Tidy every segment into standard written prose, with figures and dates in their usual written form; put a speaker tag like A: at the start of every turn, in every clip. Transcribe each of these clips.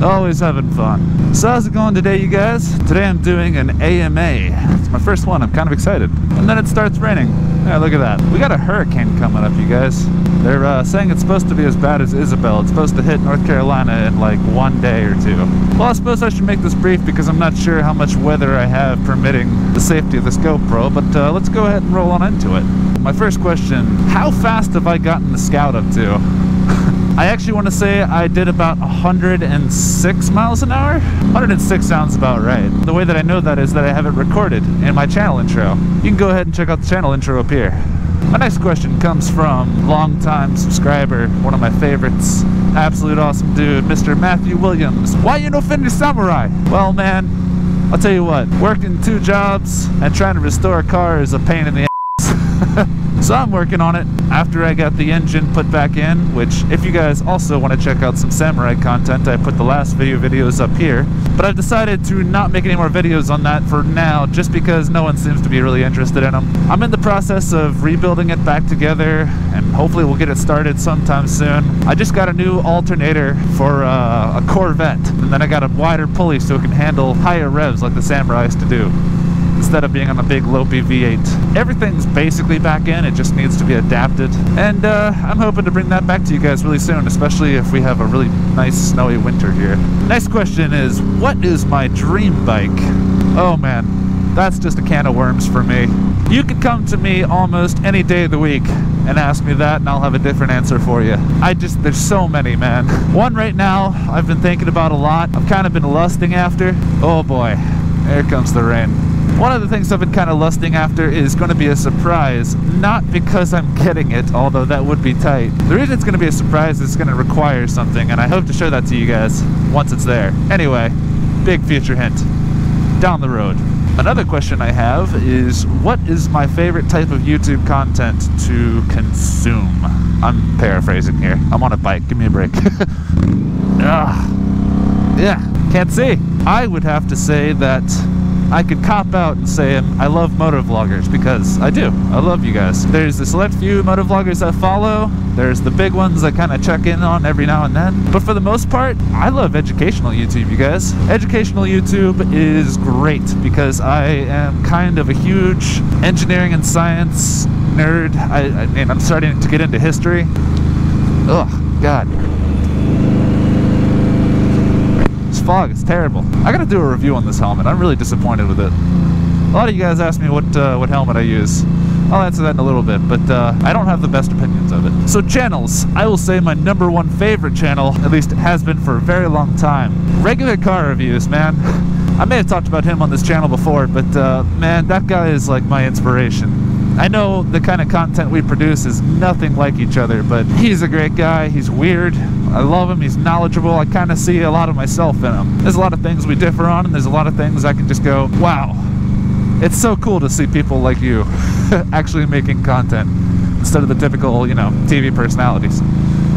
A: Always having fun. So how's it going today, you guys? Today I'm doing an AMA. It's my first one. I'm kind of excited. And then it starts raining. Yeah, look at that. We got a hurricane coming up, you guys. They're saying it's supposed to be as bad as Isabel. It's supposed to hit North Carolina in like 1 day or 2. Well, I suppose I should make this brief because I'm not sure how much weather I have permitting the safety of this GoPro, but let's go ahead and roll on into it. My first question, how fast have I gotten the Scout up to? I actually want to say I did about 106 miles an hour. 106 sounds about right. The way that I know that is that I have it recorded in my channel intro. You can go ahead and check out the channel intro up here. My next question comes from longtime subscriber, one of my favorites, absolute awesome dude, Mr. Matthew Williams. Why you no finish Samurai? Well, man, I'll tell you what, working 2 jobs and trying to restore a car is a pain in the ass. So I'm working on it after I got the engine put back in, which if you guys also want to check out some Samurai content, I put the last videos up here. But I've decided to not make any more videos on that for now, just because no one seems to be really interested in them. I'm in the process of rebuilding it back together, and hopefully we'll get it started sometime soon. I just got a new alternator for a Corvette, and then I got a wider pulley so it can handle higher revs like the Samurai used to do, instead of being on a big lopey V8. Everything's basically back in, it just needs to be adapted. And I'm hoping to bring that back to you guys really soon, especially if we have a really nice snowy winter here. Next question is, what is my dream bike? Oh man, that's just a can of worms for me. You could come to me almost any day of the week and ask me that, and I'll have a different answer for you. There's so many, man. One right now I've been thinking about a lot. I've kind of been lusting after. Oh boy, here comes the rain. One of the things I've been kind of lusting after is going to be a surprise, not because I'm getting it, although that would be tight. The reason it's going to be a surprise is it's going to require something, and I hope to show that to you guys once it's there. Anyway, big future hint, down the road. Another question I have is, what is my favorite type of YouTube content to consume? I'm paraphrasing here. I'm on a bike, give me a break. Yeah, can't see. I would have to say that I could cop out and say I love motovloggers, because I do. I love you guys. There's a select few motovloggers I follow. There's the big ones I kind of check in on every now and then. But for the most part, I love educational YouTube, you guys. Educational YouTube is great because I am kind of a huge engineering and science nerd. I mean, I'm starting to get into history. Oh, God. Fog, it's terrible. I gotta do a review on this helmet. I'm really disappointed with it. A lot of you guys ask me what helmet I use. I'll answer that in a little bit, but I don't have the best opinions of it. So channels, I will say my #1 favorite channel, at least it has been for a very long time. Regular car reviews, man. I may have talked about him on this channel before, but man, that guy is like my inspiration. I know the kind of content we produce is nothing like each other, but he's a great guy. He's weird. I love him. He's knowledgeable. I kind of see a lot of myself in him. There's a lot of things we differ on, and there's a lot of things I can just go, wow. It's so cool to see people like you actually making content instead of the typical, you know, TV personalities.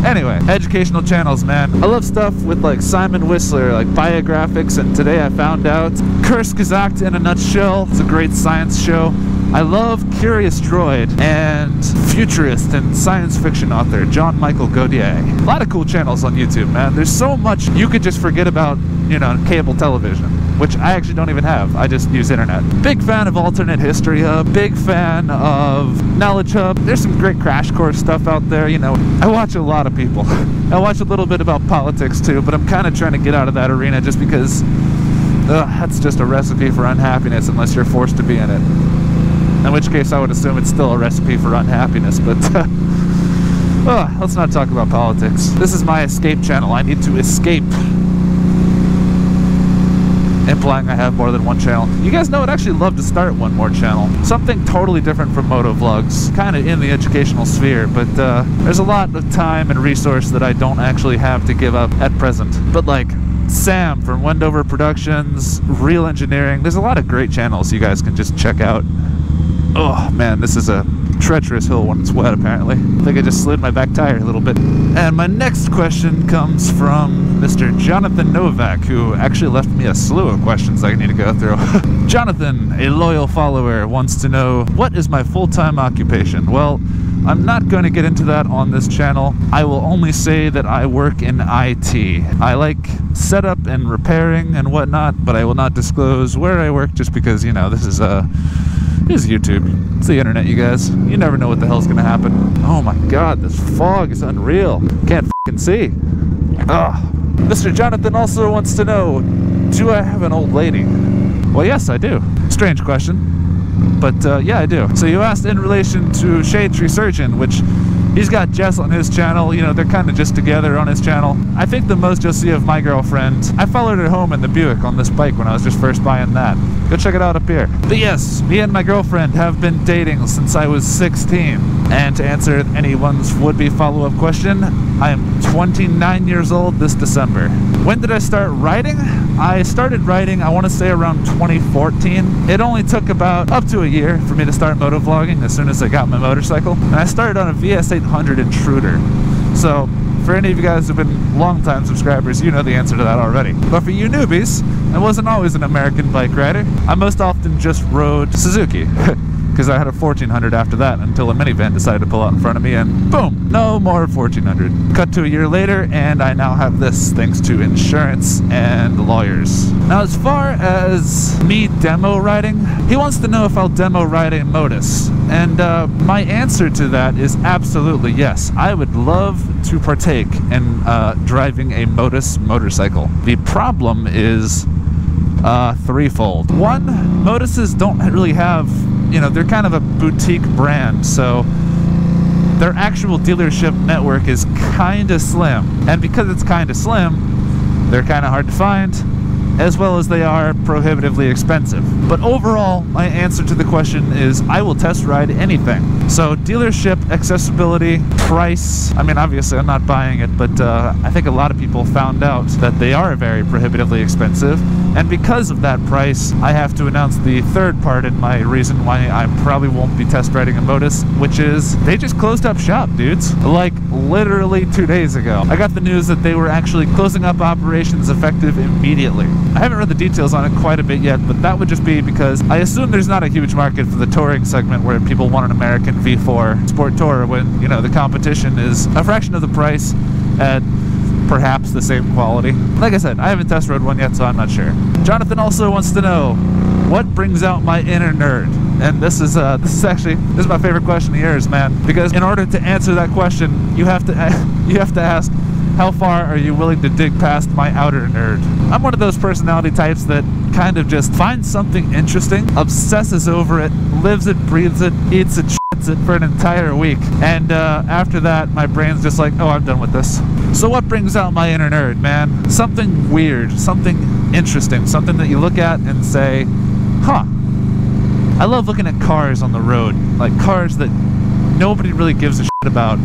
A: Anyway, educational channels, man. I love stuff with like Simon Whistler, like biographics, and today I found out Kurz gesagt in a nutshell. It's a great science show. I love Curious Droid and futurist and science fiction author John Michael Gaudier. A lot of cool channels on YouTube, man. There's so much you could just forget about, you know, cable television, which I actually don't even have. I just use internet. Big fan of Alternate History Hub. Big fan of Knowledge Hub. There's some great crash course stuff out there, you know. I watch a lot of people. I watch a little bit about politics too, but I'm kind of trying to get out of that arena just because that's just a recipe for unhappiness unless you're forced to be in it. In which case I would assume it's still a recipe for unhappiness, but let's not talk about politics. This is my escape channel. I need to escape. Implying I have more than one channel. You guys know I'd actually love to start one more channel. Something totally different from motovlogs, kind of in the educational sphere, but there's a lot of time and resource that I don't actually have to give up at present. But like Sam from Wendover Productions, Real Engineering, there's a lot of great channels you guys can just check out. Oh man, this is a treacherous hill when it's wet, apparently. I think I just slid my back tire a little bit. And my next question comes from Mr. Jonathan Novak, who actually left me a slew of questions I need to go through. Jonathan, a loyal follower, wants to know, what is my full-time occupation? Well, I'm not going to get into that on this channel. I will only say that I work in IT. I like setup and repairing and whatnot, but I will not disclose where I work just because, you know, this is YouTube. It's the internet, you guys. You never know what the hell's gonna happen. Oh my god, this fog is unreal. Can't f***ing see. Ugh. Mr. Jonathan also wants to know, do I have an old lady? Well, yes, I do. Strange question. But yeah, I do. So you asked in relation to Shade Tree Surgeon, which he's got Jess on his channel. You know, they're kind of just together on his channel. I think the most you'll see of my girlfriend, I followed her home in the Buick on this bike when I was just first buying that. Go check it out up here. But yes, me and my girlfriend have been dating since I was 16. And to answer anyone's would-be follow-up question, I am 29 years old this December. When did I start riding? I started riding, I want to say around 2014. It only took about up to a year for me to start motovlogging as soon as I got my motorcycle. And I started on a VS800 Intruder. So, for any of you guys who've been long-time subscribers, you know the answer to that already. But for you newbies, I wasn't always an American bike rider. I most often just rode Suzuki. Because I had a 1400 after that until a minivan decided to pull out in front of me and boom, no more 1400. Cut to a year later and I now have this thanks to insurance and lawyers. Now as far as me demo riding, he wants to know if I'll demo ride a Modus. And my answer to that is absolutely yes. I would love to partake in driving a Modus motorcycle. The problem is threefold. One, Moduses don't really have, you know, they're kind of a boutique brand, so their actual dealership network is kind of slim. And because it's kind of slim, they're kind of hard to find, as well as they are prohibitively expensive. But overall, my answer to the question is I will test ride anything. So dealership, accessibility, price, I mean obviously I'm not buying it, but I think a lot of people found out that they are very prohibitively expensive. And because of that price, I have to announce the third part in my reason why I probably won't be test riding a Modus, which is they just closed up shop, dudes. Like literally 2 days ago. I got the news that they were actually closing up operations effective immediately. I haven't read the details on it quite a bit yet, but that would just be because I assume there's not a huge market for the touring segment where people want an American V4 Sport Tourer when, you know, the competition is a fraction of the price at perhaps the same quality. Like I said, I haven't test rode one yet, so I'm not sure. Jonathan also wants to know, what brings out my inner nerd? And this is my favorite question of yours, man. Because in order to answer that question, you have to ask, how far are you willing to dig past my outer nerd? I'm one of those personality types that kind of just finds something interesting, obsesses over it, lives it, breathes it, eats it, shits it for an entire week. And after that, my brain's just like, oh, I'm done with this. So what brings out my inner nerd, man? Something weird, something interesting, something that you look at and say, huh. I love looking at cars on the road, like cars that nobody really gives a shit about,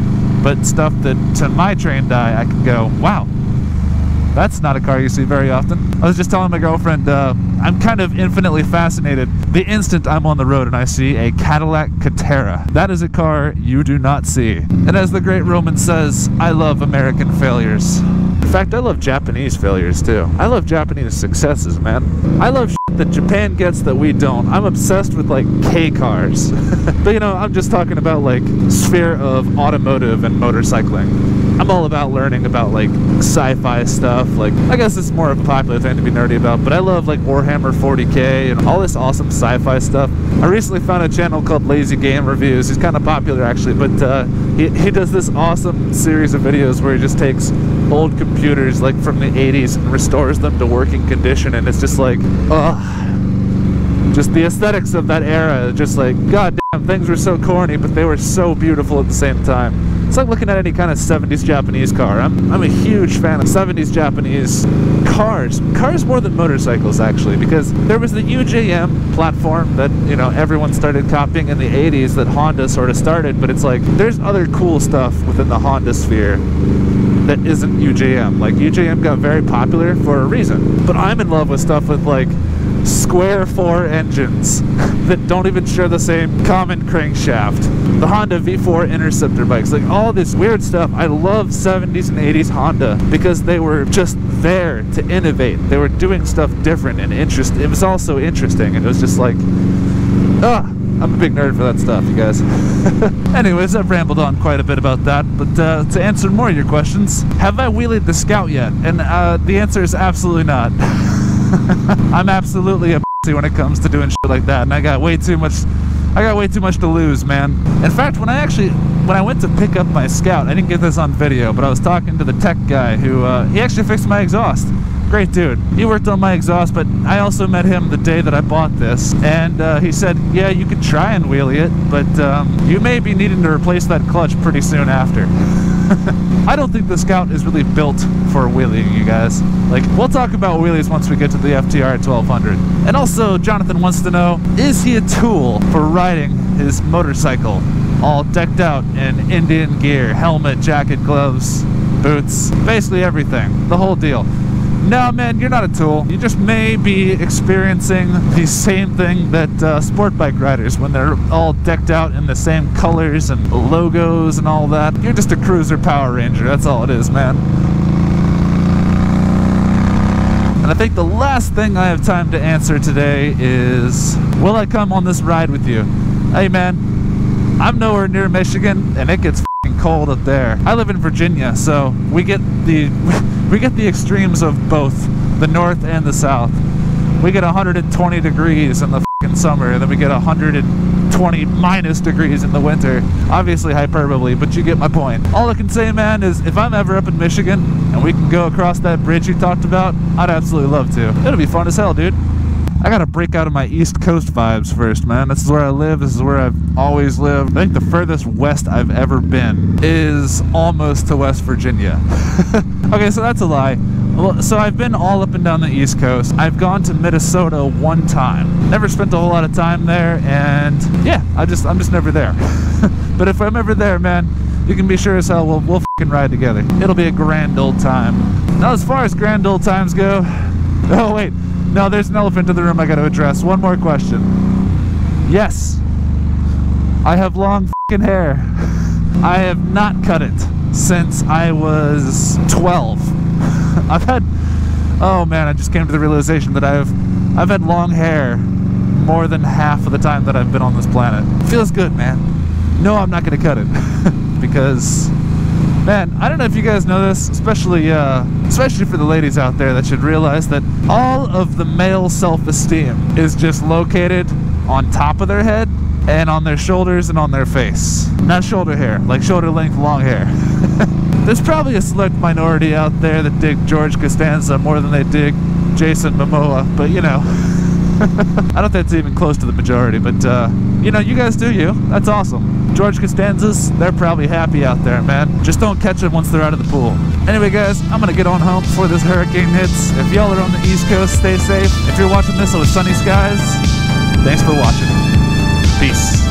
A: but stuff that to my trained eye I can go, wow, that's not a car you see very often. I was just telling my girlfriend, I'm kind of infinitely fascinated the instant I'm on the road and I see a Cadillac Catera. That is a car you do not see. And as the great Roman says, I love American failures. In fact, I love Japanese failures too. I love Japanese successes, man. I love shit that Japan gets that we don't. I'm obsessed with like K cars. But you know, I'm just talking about like sphere of automotive and motorcycling. I'm all about learning about like sci-fi stuff. Like, I guess it's more of a popular thing to be nerdy about, but I love like Warhammer 40K and all this awesome sci-fi stuff. I recently found a channel called Lazy Game Reviews. He's kind of popular actually, but he does this awesome series of videos where he just takes old computers like from the 80s and restores them to working condition, and it's just like, just the aesthetics of that era, just like, god damn, things were so corny, but they were so beautiful at the same time. It's like looking at any kind of 70s Japanese car. I'm a huge fan of 70s Japanese cars. Cars more than motorcycles, actually, because there was the UJM platform that, you know, everyone started copying in the 80s that Honda sort of started, but it's like, there's other cool stuff within the Honda sphere that isn't UJM. Like, UJM got very popular for a reason. But I'm in love with stuff with, like, square 4 engines that don't even share the same common crankshaft. The Honda V4 Interceptor bikes, like all this weird stuff. I love 70s and 80s Honda because they were just there to innovate. They were doing stuff different and interesting. It was also interesting, and it was just like, I'm a big nerd for that stuff, you guys. Anyways, I've rambled on quite a bit about that, but to answer more of your questions, have I wheelied the Scout yet? And the answer is absolutely not. I'm absolutely a when it comes to doing shit like that, and I got way too much to lose, man. In fact, when I went to pick up my Scout, I didn't get this on video, but I was talking to the tech guy who he actually fixed my exhaust. Great dude. He worked on my exhaust, but I also met him the day that I bought this, and he said, yeah, you could try and wheelie it, but you may be needing to replace that clutch pretty soon after. I don't think the Scout is really built for wheeling, you guys. Like, we'll talk about wheelies once we get to the FTR 1200. And also, Jonathan wants to know, is he a tool for riding his motorcycle? All decked out in Indian gear, helmet, jacket, gloves, boots, basically everything, the whole deal. No, man, you're not a tool. You just may be experiencing the same thing that sport bike riders, when they're all decked out in the same colors and logos and all that. You're just a cruiser Power Ranger, that's all it is, man. And I think the last thing I have time to answer today is, will I come on this ride with you? Hey, man, I'm nowhere near Michigan, and it gets f***ing cold up there. I live in Virginia, so we get the extremes of both, the north and the south. We get 120 degrees in the f***ing summer, and then we get 120 minus degrees in the winter. Obviously hyperbole, but you get my point. All I can say, man, is if I'm ever up in Michigan and we can go across that bridge you talked about, I'd absolutely love to. It'll be fun as hell, dude. I gotta break out of my East Coast vibes first, man. This is where I live. This is where I've always lived. I think the furthest west I've ever been is almost to West Virginia. Okay, so that's a lie. Well, so I've been all up and down the East Coast. I've gone to Minnesota one time. Never spent a whole lot of time there, and yeah, I'm just never there. But if I'm ever there, man, you can be sure as hell we'll f***ing ride together. It'll be a grand old time. Now, as far as grand old times go, oh wait. No, there's an elephant in the room I gotta address. One more question. Yes, I have long f***ing hair. I have not cut it since I was 12. I've had, oh man, I just came to the realization that I've had long hair more than half of the time that I've been on this planet. Feels good, man. No, I'm not gonna cut it. Because, man, I don't know if you guys know this, especially for the ladies out there that should realize that all of the male self-esteem is just located on top of their head and on their shoulders and on their face. Not shoulder hair, like shoulder length long hair. There's probably a select minority out there that dig George Costanza more than they dig Jason Momoa, but you know, I don't think that's even close to the majority, but you know, you guys do you. That's awesome. George Costanzas, they're probably happy out there, man. Just don't catch them once they're out of the pool. Anyway, guys, I'm gonna get on home before this hurricane hits. If y'all are on the East Coast, stay safe. If you're watching this with sunny skies, thanks for watching. Peace.